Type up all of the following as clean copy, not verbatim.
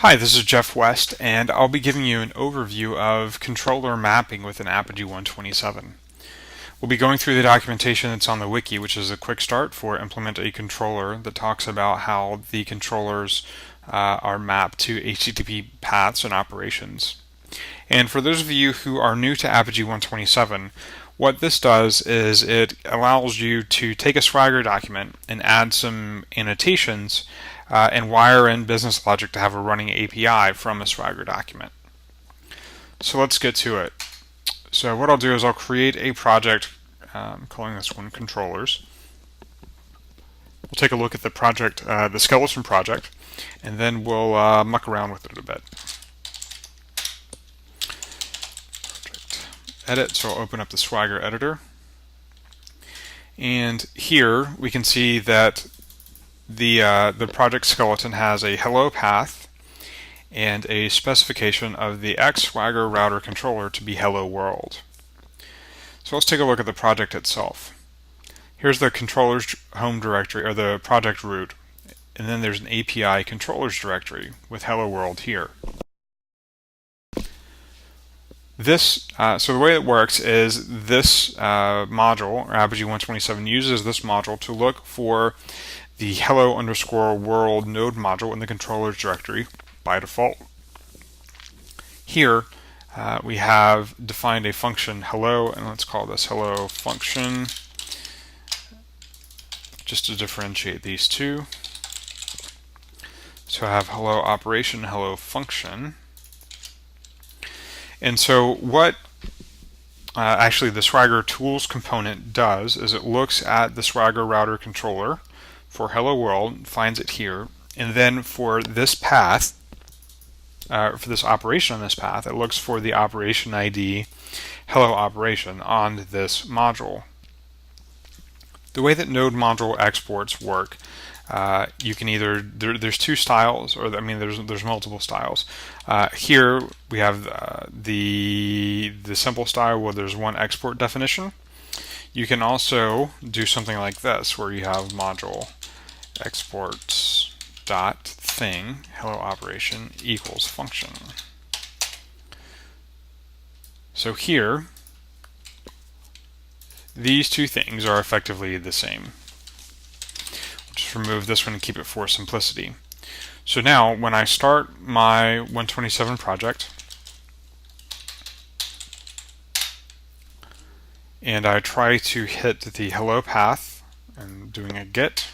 Hi, this is Jeff West, and I'll be giving you an overview of controller mapping with an Apigee 127. We'll be going through the documentation that's on the wiki, which is a quick start for implement a controller that talks about how the controllers are mapped to HTTP paths and operations. And for those of you who are new to Apigee 127, what this does is it allows you to take a Swagger document and add some annotations and wire in business logic to have a running API from a Swagger document. So let's get to it. So what I'll do is I'll create a project, calling this one controllers. We'll take a look at the project, the skeleton project, and then we'll muck around with it a bit. Project edit, so I'll open up the Swagger editor. And here we can see that the project skeleton has a hello path and a specification of the Swagger router controller to be hello world. So let's take a look at the project itself. Here's the controller's home directory, or the project root, and then there's an API controllers directory with hello world here. So the way it works is this module, or Apigee 127, uses this module to look for the hello_world node module in the controllers directory by default. Here we have defined a function hello, and let's call this hello function just to differentiate these two. So I have hello operation, hello function. And so what actually the Swagger tools component does is it looks at the Swagger router controller for hello world, finds it here, and then for this path, for this operation on this path, it looks for the operation ID hello operation on this module. The way that node module exports work, you can either there's two styles, or there's multiple styles. Here we have the simple style where there's one export definition. You can also do something like this, where you have module exports dot thing hello operation equals function. So here, these two things are effectively the same. We'll just remove this one and keep it for simplicity. So now, when I start my 127 project, and I try to hit the hello path and doing a get,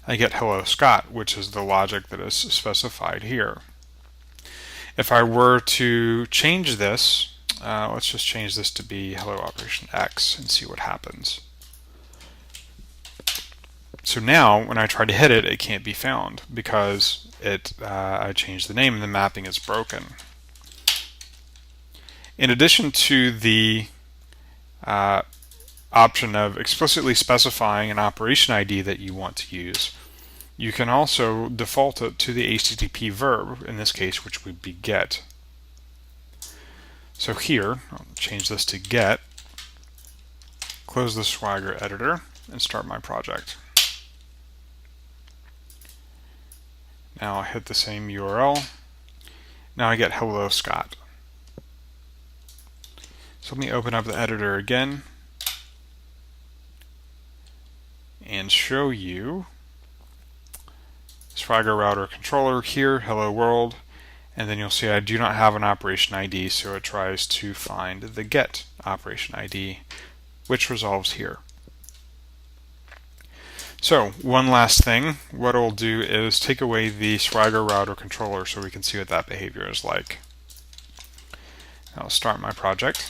I get hello Scott, which is the logic that is specified here. If I were to change this, let's just change this to be hello operation X and see what happens. So now when I try to hit it, it can't be found because I changed the name and the mapping is broken. In addition to the option of explicitly specifying an operation ID that you want to use, you can also default it to the HTTP verb, in this case, which would be get. So here, I'll change this to get, close the Swagger editor, and start my project. Now I'll hit the same URL. Now I get hello Scott. So let me open up the editor again and show you Swagger router controller here, hello world, and then you'll see I do not have an operation ID, so it tries to find the get operation ID, which resolves here. So one last thing, what I'll do is take away the Swagger router controller so we can see what that behavior is like. I'll start my project,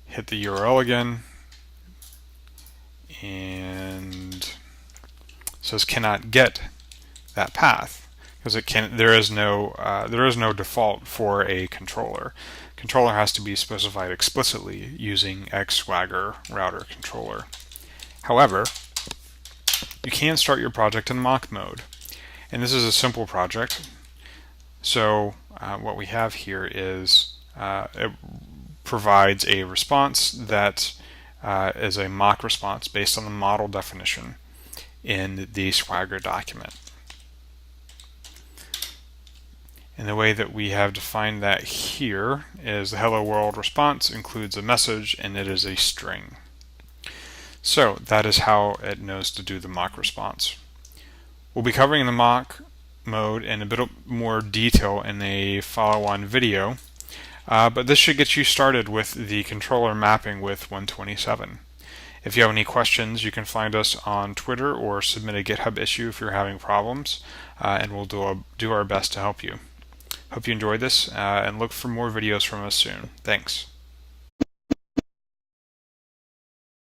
hit the URL again, and it says cannot get that path because there is no default for a controller. Controller has to be specified explicitly using Swagger router controller. However, you can start your project in mock mode, and this is a simple project. So what we have here is it provides a response that is a mock response based on the model definition in the Swagger document. And the way that we have defined that here is the hello world response includes a message and it is a string. So that is how it knows to do the mock response. We'll be covering the mock mode in a bit more detail in a follow-on video, but this should get you started with the controller mapping with 127. If you have any questions, you can find us on Twitter or submit a GitHub issue if you're having problems, and we'll do our best to help you. Hope you enjoyed this, and look for more videos from us soon. Thanks.